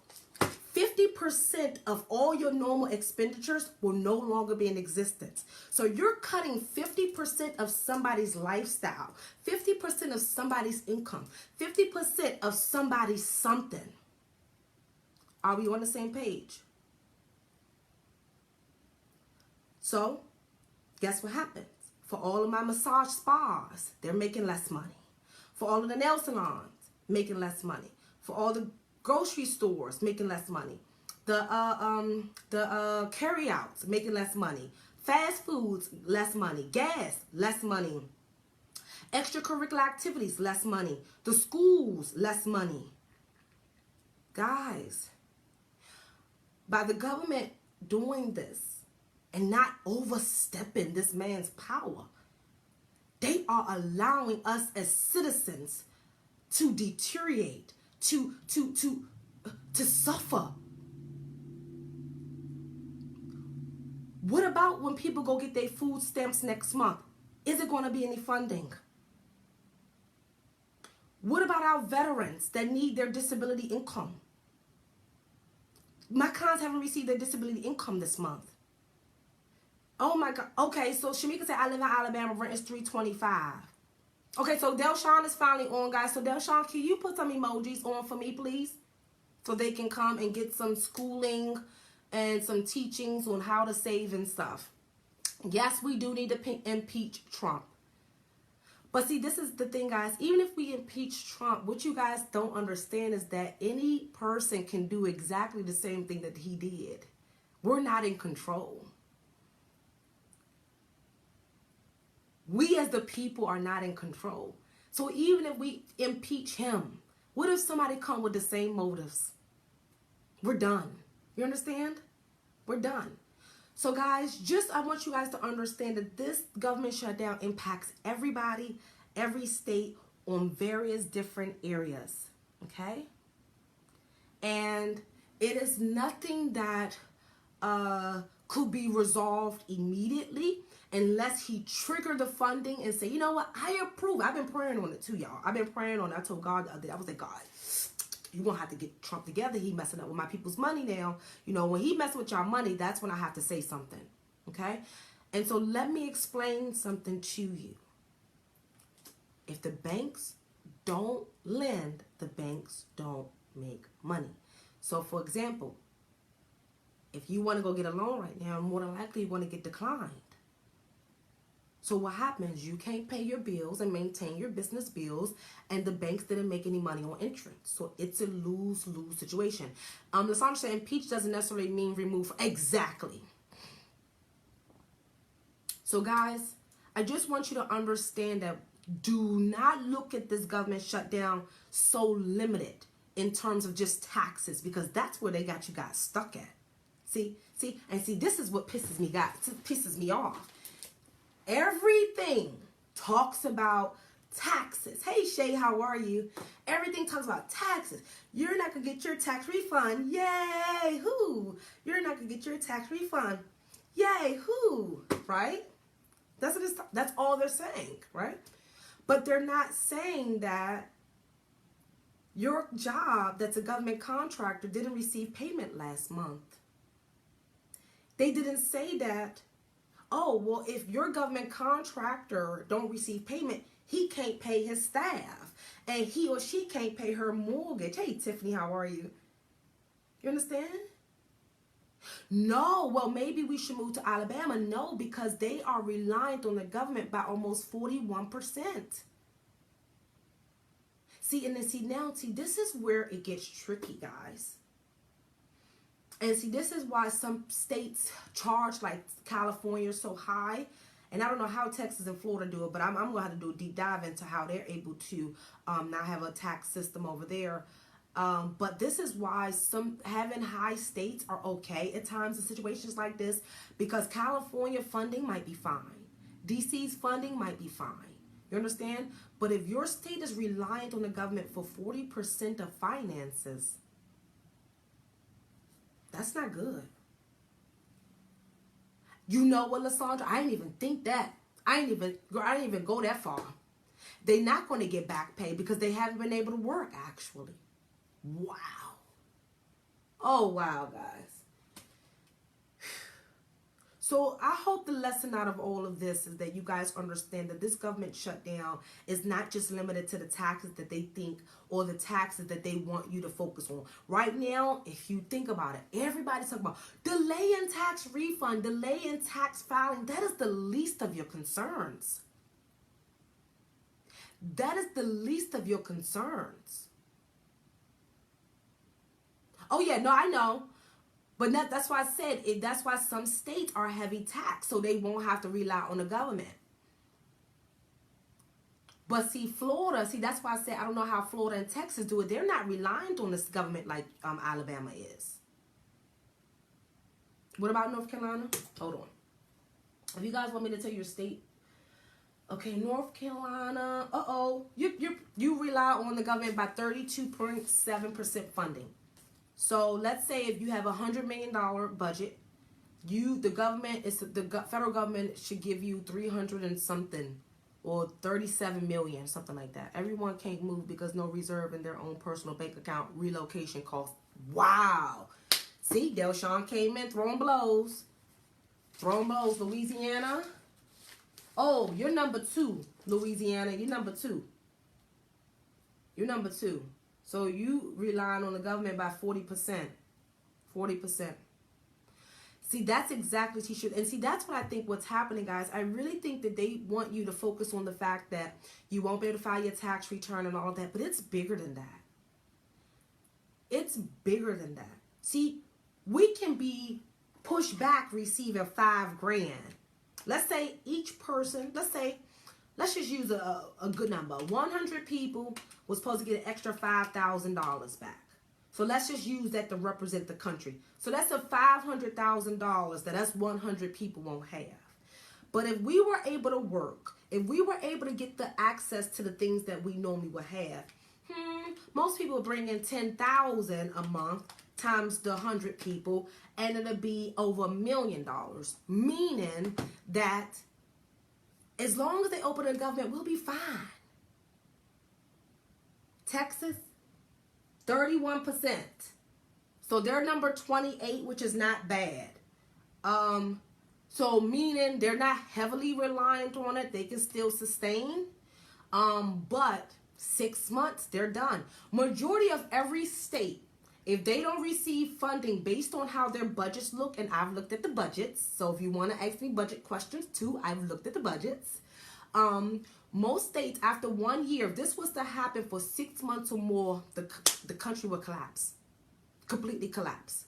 50% of all your normal expenditures will no longer be in existence. So you're cutting 50% of somebody's lifestyle, 50% of somebody's income, 50% of somebody's something. Are we on the same page? So, guess what happens? For all of my massage spas, they're making less money. For all of the nail salons, making less money. For all the grocery stores, making less money. The carry-outs, making less money. Fast foods, less money. Gas, less money. Extracurricular activities, less money. The schools, less money. Guys, by the government doing this, and not overstepping this man's power, they are allowing us as citizens to deteriorate, to suffer. What about when people go get their food stamps next month? Is it going to be any funding? What about our veterans that need their disability income? My clients haven't received their disability income this month. Oh my God. Okay, so Shamika said, I live in Alabama, rent is $325. Okay, so Delshawn is finally on, guys. So Delshawn, can you put some emojis on for me, please? So they can come and get some schooling and some teachings on how to save and stuff. Yes, we do need to impeach Trump. But see, this is the thing, guys. Even if we impeach Trump, what you guys don't understand is that any person can do exactly the same thing that he did. We're not in control. We as the people are not in control. So even if we impeach him, what if somebody come with the same motives? We're done. You understand? We're done. So guys, I want you guys to understand that this government shutdown impacts everybody, every state on various different areas. Okay? And it is nothing that could be resolved immediately unless he triggered the funding and say, you know what, I approve. I've been praying on it too, y'all. I've been praying on it. I told God the other day, I was like, God, you're going to have to get Trump together. He messing up with my people's money now. You know, when he messing with y'all money, that's when I have to say something. Okay? And so let me explain something to you. If the banks don't lend, the banks don't make money. So for example, if you want to go get a loan right now, more than likely you're going to get declined. So what happens? You can't pay your bills and maintain your business bills, and the banks didn't make any money on interest. So it's a lose-lose situation. Lasandra said impeach doesn't necessarily mean remove. Exactly. So guys, I just want you to understand that do not look at this government shutdown so limited in terms of just taxes, because that's where they got you guys stuck at. See, this is what pisses me off. Everything talks about taxes. Hey, Shay, how are you? Everything talks about taxes. You're not going to get your tax refund. Yay, who? You're not going to get your tax refund. Yay, who? Right? That's all they're saying, right? But they're not saying that your job that's a government contractor didn't receive payment last month. They didn't say that, oh, well, if your government contractor don't receive payment, he can't pay his staff. And he or she can't pay her mortgage. Hey, Tiffany, how are you? You understand? No, well, maybe we should move to Alabama. No, because they are reliant on the government by almost 41%. See, this is where it gets tricky, guys. And see, this is why some states charge like California so high. And I don't know how Texas and Florida do it, but I'm going to have to do a deep dive into how they're able to not have a tax system over there. But this is why having high states are okay at times in situations like this, because California funding might be fine. DC's funding might be fine. You understand? But if your state is reliant on the government for 40% of finances, that's not good. You know what, Lasandra? I didn't even think that. I didn't even go that far. They're not going to get back pay because they haven't been able to work, actually. Wow. Oh, wow, guys. So I hope the lesson out of all of this is that you guys understand that this government shutdown is not just limited to the taxes that they think or the taxes that they want you to focus on. Right now, if you think about it, everybody's talking about delay in tax refund, delay in tax filing. That is the least of your concerns. That is the least of your concerns. Oh, yeah, no, I know. But that's why I said that's why some states are heavy tax, so they won't have to rely on the government. But see, Florida, that's why I said I don't know how Florida and Texas do it. They're not reliant on this government like Alabama is. What about North Carolina? Hold on. If you guys want me to tell your state, okay, North Carolina. You rely on the government by 32.7% funding. So let's say if you have $100 million budget, the federal government should give you 300 and something, or 37 million, something like that. Everyone can't move because no reserve in their own personal bank account. Relocation costs. Wow. See, Delshawn came in throwing blows. Louisiana. Oh, you're number 2, Louisiana. You're number 2. So you relying on the government by 40%. 40%. See, that's exactly what you should. And see, that's what I think what's happening, guys. I really think that they want you to focus on the fact that you won't be able to file your tax return and all that. But it's bigger than that. It's bigger than that. See, we can be pushed back receiving $5,000. Let's say each person, let's just use a good number. 100 people was supposed to get an extra $5,000 back. So let's just use that to represent the country. So that's a $500,000 that us 100 people won't have. But if we were able to work, if we were able to get the access to the things that we normally would have, most people bring in $10,000 a month times the 100 people, and it'll be over $1 million. Meaning that as long as they open the government, we'll be fine. Texas, 31%. So they're number 28, which is not bad. So meaning they're not heavily reliant on it. They can still sustain. But 6 months, they're done. Majority of every state, if they don't receive funding based on how their budgets look, and I've looked at the budgets. So if you want to ask me budget questions too, I've looked at the budgets. Most states, after 1 year, if this was to happen for 6 months or more, the country would collapse. Completely collapse.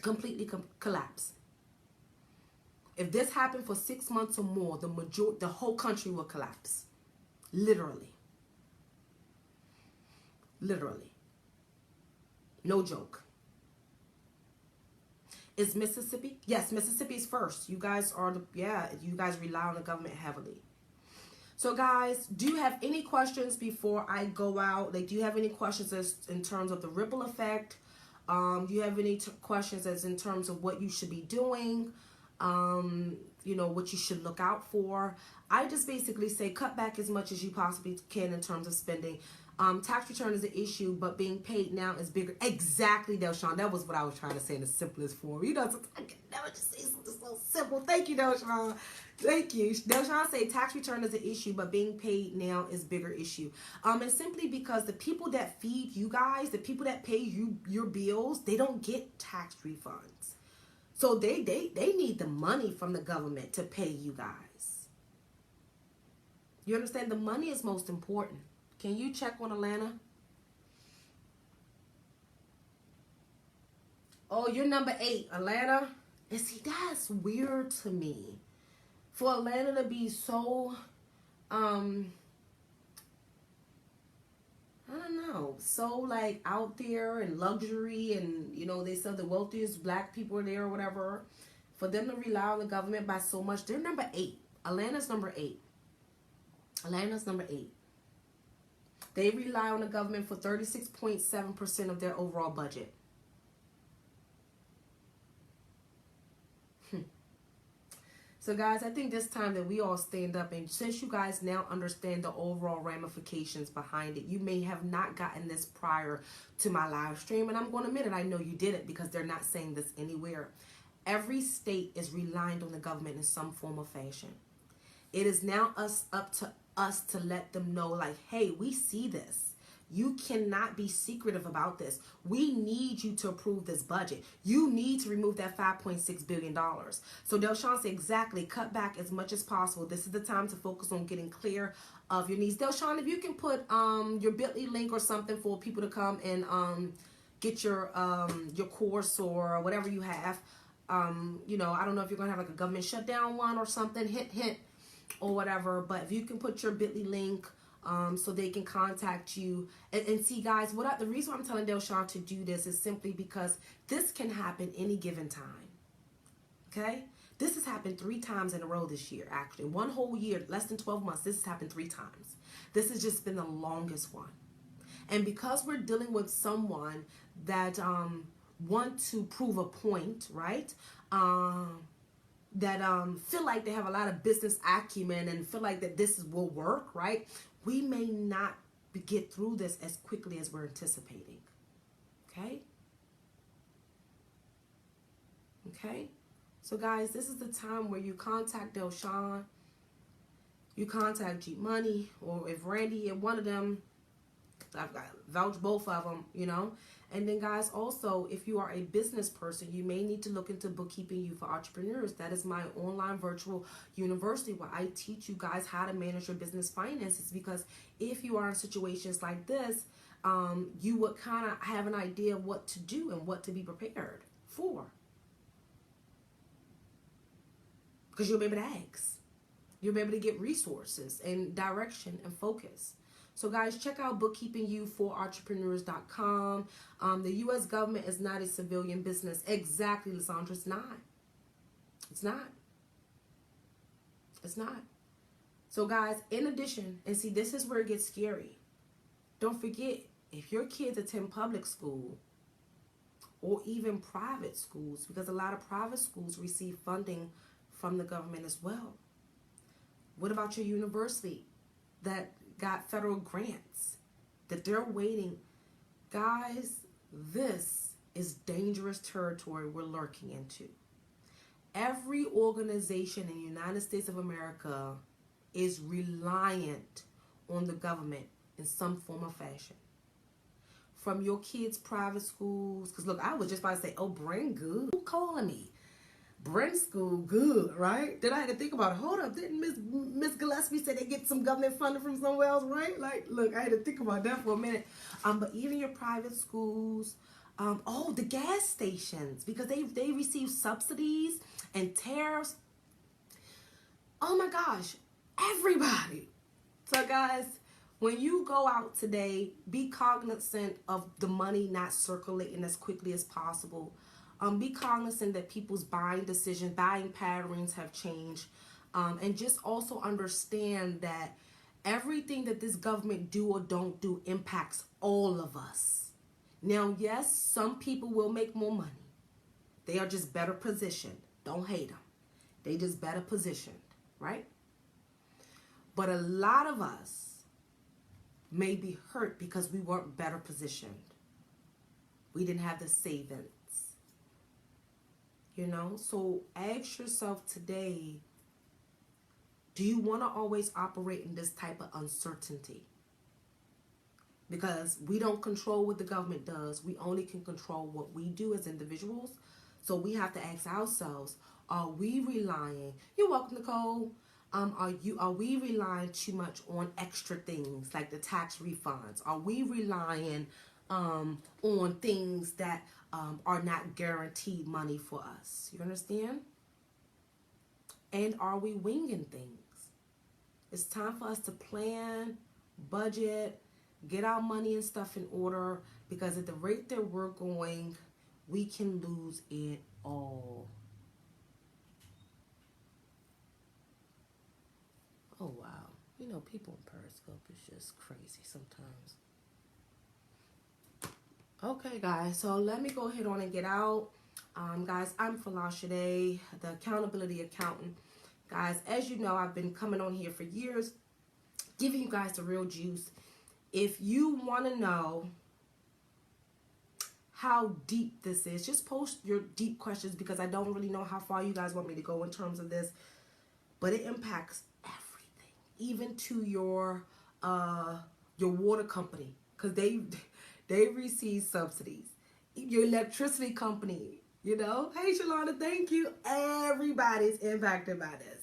Completely collapse. If this happened for 6 months or more, the whole country will collapse. Literally. Literally. No joke. Is Mississippi? Yes, Mississippi is first. You guys you guys rely on the government heavily. So guys, do you have any questions before I go out? Like, do you have any questions as in terms of the ripple effect? Do you have any questions as in terms of what you should be doing? You know, what you should look out for? I just basically say cut back as much as you possibly can in terms of spending. Tax return is an issue, but being paid now is bigger. Exactly, Delshawn. That was what I was trying to say in the simplest form. You know, I can never just say something so simple. Thank you, Delshawn. Thank you. Delshawn say tax return is an issue, but being paid now is bigger issue. And simply because the people that feed you guys, the people that pay you your bills, they don't get tax refunds. So they need the money from the government to pay you guys. You understand? The money is most important. Can you check on Atlanta? Oh, you're number 8, Atlanta. And see, that's weird to me. For Atlanta to be so, I don't know, so like out there and luxury, and you know, they said the wealthiest black people are there or whatever. For them to rely on the government by so much, they're number 8. Atlanta's number 8. Atlanta's number 8. They rely on the government for 36.7% of their overall budget. So guys, I think this time that we all stand up, and since you guys now understand the overall ramifications behind it, you may have not gotten this prior to my live stream, and I'm going to admit it, I know you didn't, because they're not saying this anywhere. Every state is relying on the government in some form or fashion. It is now up to us to let them know, like, hey, we see this. You cannot be secretive about this. We need you to approve this budget. You need to remove that $5.6 billion. So Delshawn said, exactly, cut back as much as possible. This is the time to focus on getting clear of your needs. Delshawn, if you can put your Bitly link or something for people to come and get your course or whatever you have. You know, I don't know if you're going to have like a government shutdown one or something, hint, or whatever. But if you can put your Bitly link so they can contact you. And see, guys, the reason why I'm telling Delshawn to do this is simply because this can happen any given time. Okay? This has happened 3 times in a row this year, actually. 1 whole year, less than 12 months, this has happened 3 times. This has just been the longest one. And because we're dealing with someone that want to prove a point, right? That feel like they have a lot of business acumen and feel like that this will work, right? We may not get through this as quickly as we're anticipating. Okay? Okay? So guys, this is the time where you contact Delshawn, you contact G Money, or if Randy and one of them, I've got vouch both of them, you know. And then guys, also, if you are a business person, you may need to look into Bookkeeping You for Entrepreneurs. That is my online virtual university where I teach you guys how to manage your business finances, because if you are in situations like this, you would kind of have an idea of what to do and what to be prepared for. Because you'll be able to ask. You'll be able to get resources and direction and focus. So guys, check out bookkeepingyouforentrepreneurs.com. The U.S. government is not a civilian business. Exactly, Lysandra. It's not. It's not. It's not. So guys, in addition, and see, this is where it gets scary. Don't forget, if your kids attend public school or even private schools, because a lot of private schools receive funding from the government as well. What about your university that got federal grants that they're waiting? Guys, this is dangerous territory we're lurking into. Every organization in the United States of America is reliant on the government in some form or fashion. From your kids' private schools, because look, I was just about to say, oh, Brain good. Who calling me? Brain school, good, right? Then I had to think about it. Hold up, didn't Miss Gillespie say they get some government funding from somewhere else, right? Like, look, I had to think about that for a minute. But even your private schools, the gas stations, because they receive subsidies and tariffs. Oh my gosh, everybody. So guys, when you go out today, be cognizant of the money not circulating as quickly as possible. Be cognizant that people's buying patterns have changed. And just also understand that everything that this government do or don't do impacts all of us. Now, yes, some people will make more money. They are just better positioned. Don't hate them. They just better positioned, right? But a lot of us may be hurt because we weren't better positioned. We didn't have the savings. You know, so ask yourself today, do you want to always operate in this type of uncertainty? Because we don't control what the government does. We only can control what we do as individuals. So we have to ask ourselves, are we relying? You're welcome, Nicole. Are we relying too much on extra things like the tax refunds? Are we relying on things that are not guaranteed money for us? You understand? And are we winging things? It's time for us to plan, budget, get our money and stuff in order, because at the rate that we're going, we can lose it all. Oh, wow. You know, people in Periscope is just crazy sometimes. Okay, guys, so let me go ahead on and get out. Guys, I'm Folasade, the accountability accountant. Guys, as you know, I've been coming on here for years, giving you guys the real juice. If you want to know how deep this is, just post your deep questions, because I don't really know how far you guys want me to go in terms of this, but it impacts everything, even to your water company, because they receive subsidies. Your electricity company, you know. Hey, Shalana, thank you. Everybody's impacted by this.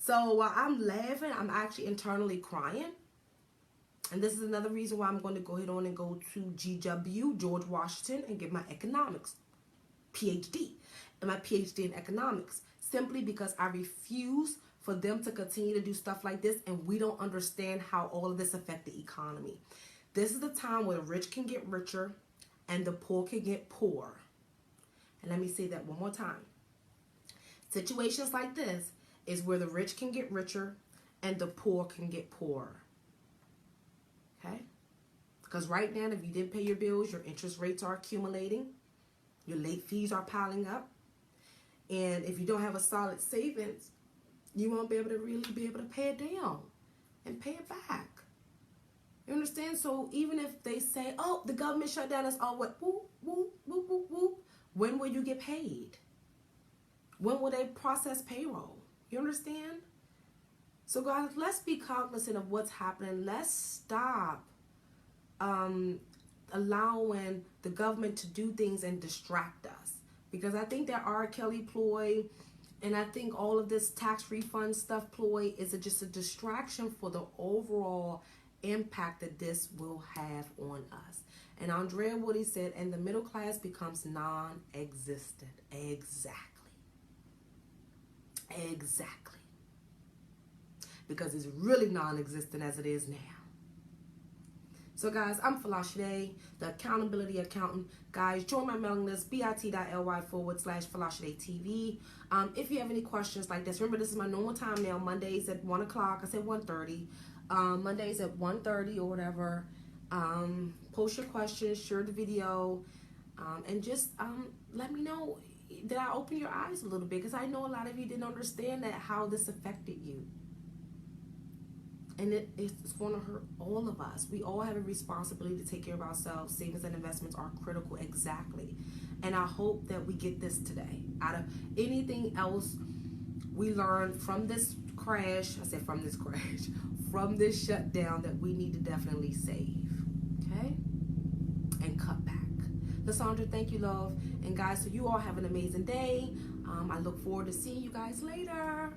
So while I'm laughing, I'm actually internally crying. And this is another reason why I'm going to go ahead on and go to GW, George Washington, and get my economics PhD. And my PhD in economics. Simply because I refuse for them to continue to do stuff like this, and we don't understand how all of this affects the economy. This is the time where the rich can get richer and the poor can get poor. And let me say that one more time. Situations like this is where the rich can get richer and the poor can get poorer. Okay? Because right now, if you didn't pay your bills, your interest rates are accumulating. Your late fees are piling up. And if you don't have a solid savings, you won't be able to really be able to pay it down and pay it back. You understand? So even if they say, oh, the government shut down, it's all what? Whoop, whoop, whoop, whoop, whoop. When will you get paid? When will they process payroll? You understand? So guys, let's be cognizant of what's happening. Let's stop allowing the government to do things and distract us. Because I think that R. Kelly ploy, and I think all of this tax refund stuff ploy is just a distraction for the overall impact that this will have on us. And Andrea Woody said, and the middle class becomes non-existent. Exactly. Because it's really non-existent as it is now. So guys, I'm Folasade, the accountability accountant. Guys, join my mailing list, bit.ly/Folasade TV. If you have any questions like this, remember this is my normal time now, Mondays at 1 o'clock. I said 1:30. Mondays at 1:30 or whatever. Post your questions, share the video, and just let me know that I open your eyes a little bit, because I know a lot of you didn't understand that, how this affected you. And it's going to hurt all of us. We all have a responsibility to take care of ourselves. Savings and investments are critical, exactly. And I hope that we get this today. Out of anything else we learned from this crash, from this shutdown, that we need to definitely save, okay? And cut back. Lysandra, thank you, love. And guys, so you all have an amazing day. I look forward to seeing you guys later.